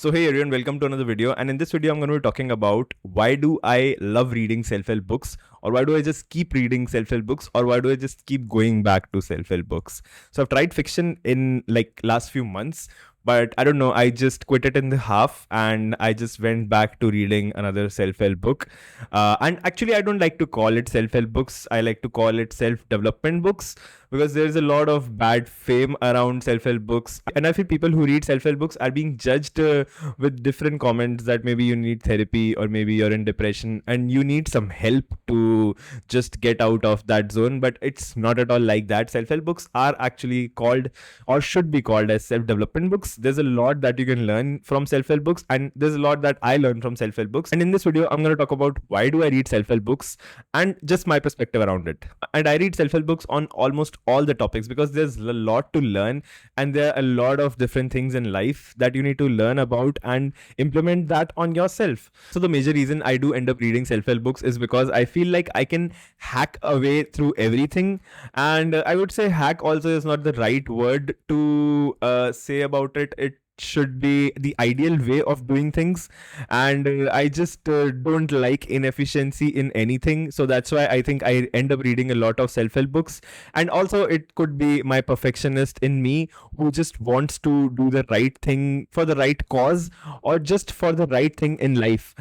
So hey everyone, welcome to another video. And in this video, I'm going to be talking about why do I love reading self-help books, or why do I just keep reading self-help books, or why do I just keep going back to self-help books. So I've tried fiction in like last few months, but I don't know, I just quit it in the half and I just went back to reading another self-help book. And actually, I don't like to call it self-help books. I like to call it self-development books because there's a lot of bad fame around self-help books, and I feel people who read self-help books are being judged with different comments that maybe you need therapy or maybe you're in depression and you need some help to just get out of that zone. But it's not at all like that. Self-help books are actually called, or should be called, as self-development books. There's a lot that you can learn from self-help books, and there's a lot that I learned from self-help books. And in this video, I'm going to talk about why do I read self-help books and just my perspective around it. And I read self-help books on almost all the topics because there's a lot to learn, and there are a lot of different things in life that you need to learn about and implement that on yourself. So the major reason I do end up reading self-help books is because I feel like I can hack a way through everything. And I would say hack also is not the right word to say about it. It should be the ideal way of doing things, and I just don't like inefficiency in anything. So that's why I think I end up reading a lot of self-help books. And also it could be my perfectionist in me who just wants to do the right thing for the right cause, or just for the right thing in life.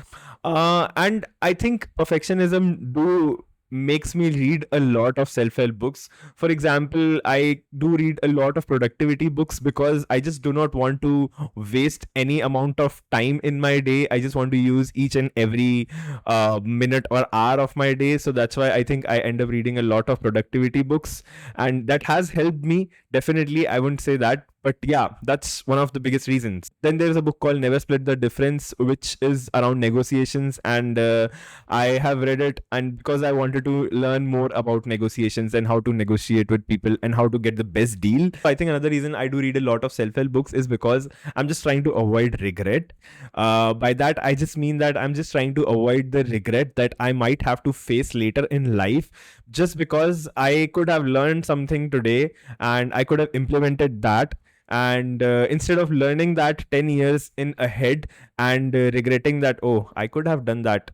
And I think perfectionism do makes me read a lot of self-help books. For example, I do read a lot of productivity books because I just do not want to waste any amount of time in my day. I just want to use each and every minute or hour of my day. So that's why I think I end up reading a lot of productivity books, and that has helped me. Definitely, I wouldn't say that, but yeah, that's one of the biggest reasons. Then there's a book called Never Split the Difference, which is around negotiations, and I have read it, and because I wanted to learn more about negotiations and how to negotiate with people and how to get the best deal. I think another reason I do read a lot of self-help books is because I'm just trying to avoid regret. By that, I just mean that I'm just trying to avoid the regret that I might have to face later in life, just because I could have learned something today and I could have implemented that. And instead of learning that 10 years in ahead and regretting that, oh, I could have done that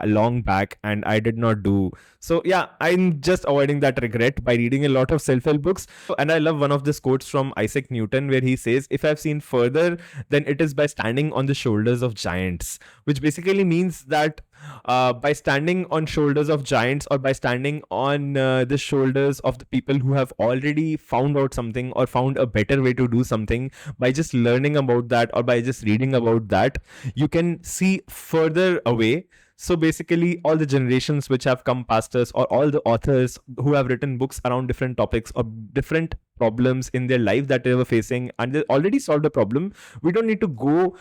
long back and I did not do. So yeah, I'm just avoiding that regret by reading a lot of self-help books. And I love one of these quotes from Isaac Newton where he says, if I've seen further, then it is by standing on the shoulders of giants, which basically means that by standing on shoulders of giants, or by standing on the shoulders of the people who have already found out something or found a better way to do something, by just learning about that or by just reading about that, you can see further away. So basically, all the generations which have come past us, or all the authors who have written books around different topics or different problems in their life that they were facing, and they already solved the problem, we don't need to go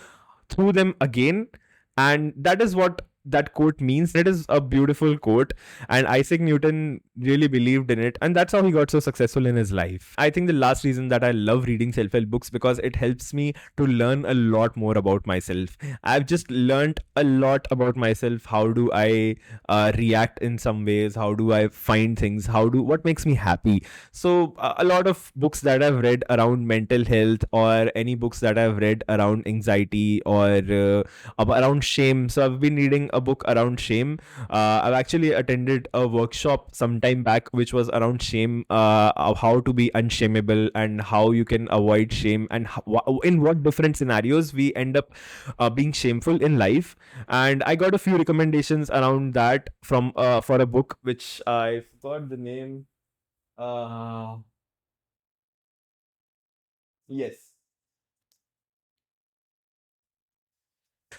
through them again. And that is what that quote means. It is a beautiful quote, and Isaac Newton really believed in it, and that's how he got so successful in his life. I think the last reason that I love reading self-help books because it helps me to learn a lot more about myself. I've just learned a lot about myself. How do I react in some ways? How do I find things? What makes me happy? So a lot of books that I've read around mental health, or any books that I've read around anxiety, or around shame. So I've been reading a book around shame. I've actually attended a workshop some time back which was around shame, of how to be unshameable and how you can avoid shame, and in what different scenarios we end up being shameful in life. And I got a few recommendations around that from for a book which I forgot the name. Uh, yes.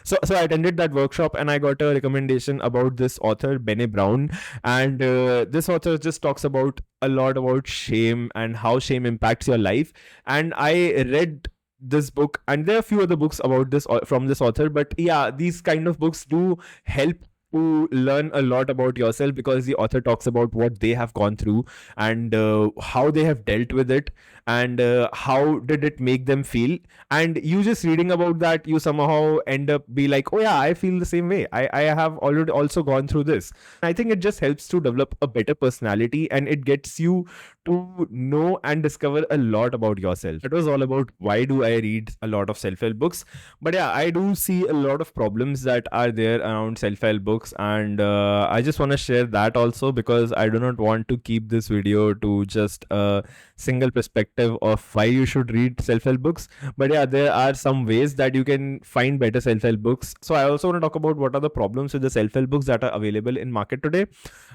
So I attended that workshop and I got a recommendation about this author, Bene Brown. And this author just talks about a lot about shame and how shame impacts your life. And I read this book, and there are a few other books about this from this author. But yeah, these kind of books do help to learn a lot about yourself, because the author talks about what they have gone through and how they have dealt with it, and how did it make them feel. And you just reading about that, you somehow end up be like, oh yeah, I feel the same way. I have already also gone through this. I think it just helps to develop a better personality, and it gets you to know and discover a lot about yourself. It was all about why do I read a lot of self-help books. But yeah, I do see a lot of problems that are there around self-help books, and I just want to share that also, because I do not want to keep this video to just a single perspective of why you should read self-help books. But yeah, there are some ways that you can find better self-help books. So I also want to talk about what are the problems with the self-help books that are available in market today.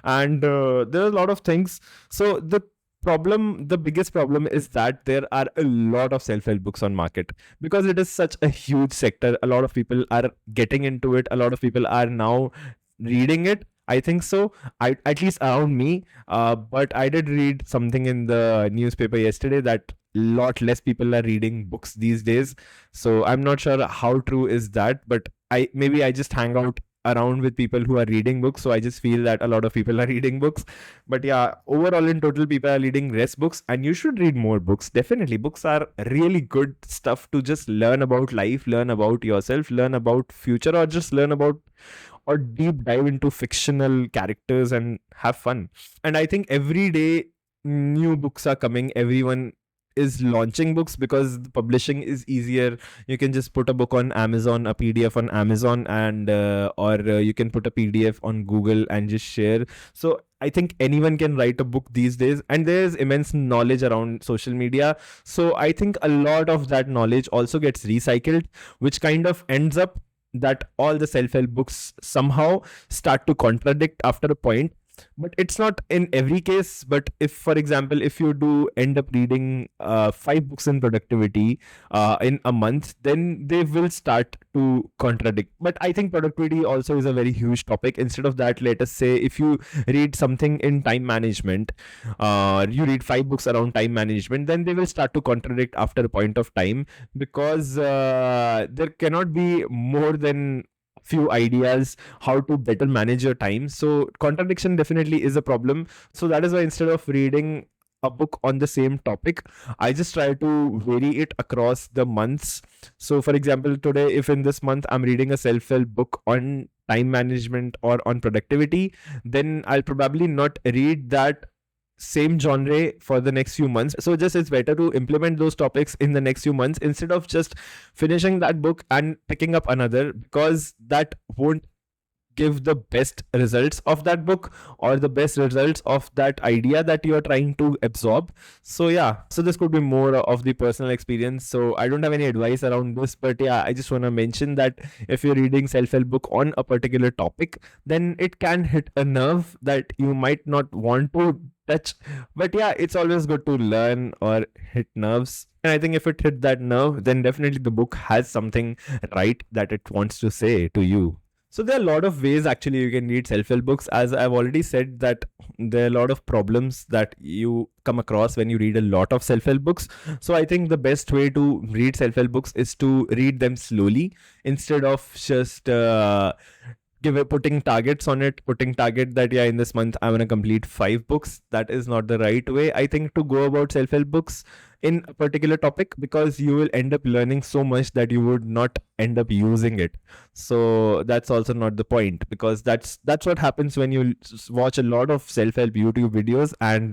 And there are a lot of things. So the biggest problem is that there are a lot of self-help books on market, because it is such a huge sector. A lot of people are getting into it, a lot of people are now reading it, I think so. I, at least around me, but I did read something in the newspaper yesterday that lot less people are reading books these days. So I'm not sure how true is that, but I just hang out around with people who are reading books, so I just feel that a lot of people are reading books. But yeah, overall in total, people are reading less books, and you should read more books. Definitely, books are really good stuff to just learn about life, learn about yourself, learn about future, or just learn about or deep dive into fictional characters and have fun. And I think every day new books are coming. Everyone is launching books because the publishing is easier. You can just put a book on Amazon, a PDF on Amazon, and or you can put a PDF on Google and just share. So I think anyone can write a book these days, and there's immense knowledge around social media. So I think a lot of that knowledge also gets recycled, which kind of ends up that all the self-help books somehow start to contradict after a point. But it's not in every case. But if, for example, if you do end up reading 5 books in productivity in a month, then they will start to contradict. But I think productivity also is a very huge topic. Instead of that, let us say if you read something in time management, you read 5 books around time management, then they will start to contradict after a point of time, because there cannot be more than few ideas how to better manage your time. So contradiction definitely is a problem. So that is why instead of reading a book on the same topic, I just try to vary it across the months. So for example, today, if in this month I'm reading a self-help book on time management or on productivity, then I'll probably not read that same genre for the next few months. So just it's better to implement those topics in the next few months instead of just finishing that book and picking up another, because that won't give the best results of that book or the best results of that idea that you are trying to absorb. So yeah, so this could be more of the personal experience. So I don't have any advice around this, but yeah, I just want to mention that if you're reading self-help book on a particular topic, then it can hit a nerve that you might not want to touch. But yeah, it's always good to learn or hit nerves. And I think if it hit that nerve, then definitely the book has something right that it wants to say to you. So there are a lot of ways actually you can read self-help books. As I've already said, that there are a lot of problems that you come across when you read a lot of self-help books. So I think the best way to read self-help books is to read them slowly instead of just putting targets on it, putting target that yeah, in this month I want to complete 5 books. That is not the right way, I think, to go about self-help books in a particular topic, because you will end up learning so much that you would not end up using it. So that's also not the point, because that's what happens when you watch a lot of self-help YouTube videos, and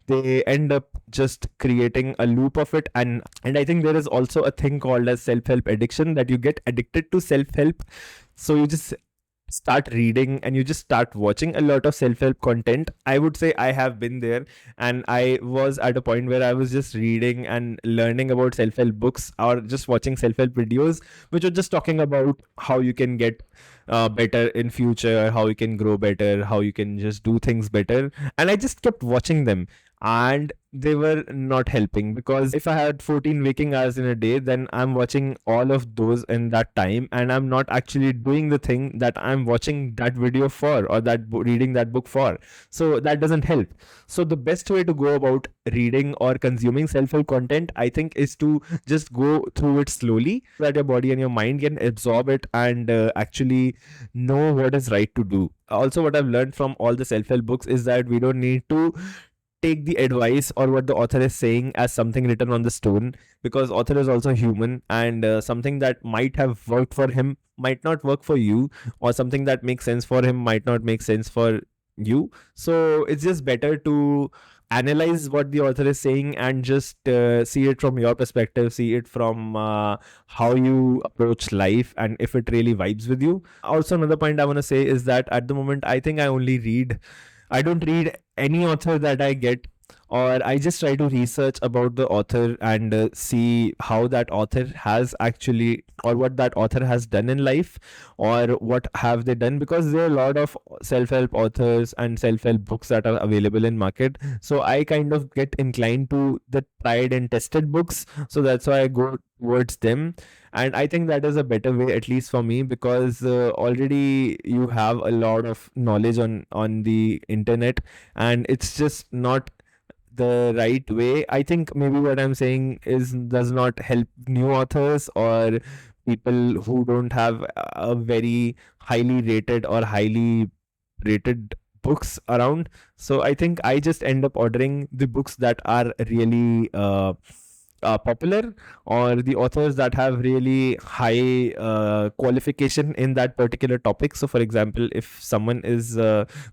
they end up just creating a loop of it. And I think there is also a thing called as self-help addiction, that you get addicted to self-help. So you just start reading and you just start watching a lot of self-help content. I would say I have been there, and I was at a point where I was just reading and learning about self-help books or just watching self-help videos which were just talking about how you can get better in future, how you can grow better, how you can just do things better. And I just kept watching them. and they were not helping, because if I had 14 waking hours in a day, then I'm watching all of those in that time, and I'm not actually doing the thing that I'm watching that video for, or that reading that book for. So that doesn't help. So the best way to go about reading or consuming self-help content, I think, is to just go through it slowly, so that your body and your mind can absorb it and actually know what is right to do. Also, what I've learned from all the self-help books is that we don't need to take the advice or what the author is saying as something written on the stone, because author is also human, and something that might have worked for him might not work for you, or something that makes sense for him might not make sense for you. So it's just better to analyze what the author is saying and just see it from your perspective, see it from how you approach life, and if it really vibes with you. Also, another point I want to say is that at the moment, I think I don't read any author that I get, or I just try to research about the author and see how that author has actually, or what that author has done in life, or what have they done, because there are a lot of self-help authors and self-help books that are available in market. So I kind of get inclined to the tried and tested books, so that's why I go towards them. And I think that is a better way, at least for me, because already you have a lot of knowledge on the internet, and it's just not the right way. I think maybe what I'm saying is does not help new authors or people who don't have a very highly rated or highly rated books around. So I think I just end up ordering the books that are really popular, or the authors that have really high qualification in that particular topic. So for example, if someone is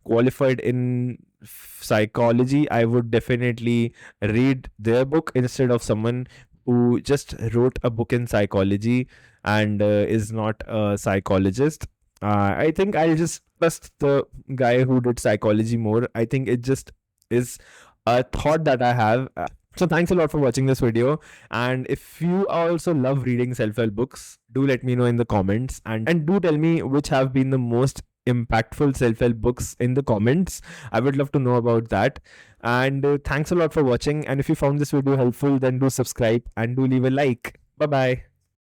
qualified in psychology, I would definitely read their book instead of someone who just wrote a book in psychology and is not a psychologist. I think I'll just trust the guy who did psychology more. I think it just is a thought that I have. So thanks a lot for watching this video. And if you also love reading self-help books, do let me know in the comments, and do tell me which have been the most impactful self-help books in the comments. I would love to know about that. And thanks a lot for watching. And if you found this video helpful, then do subscribe and do leave a like. Bye bye.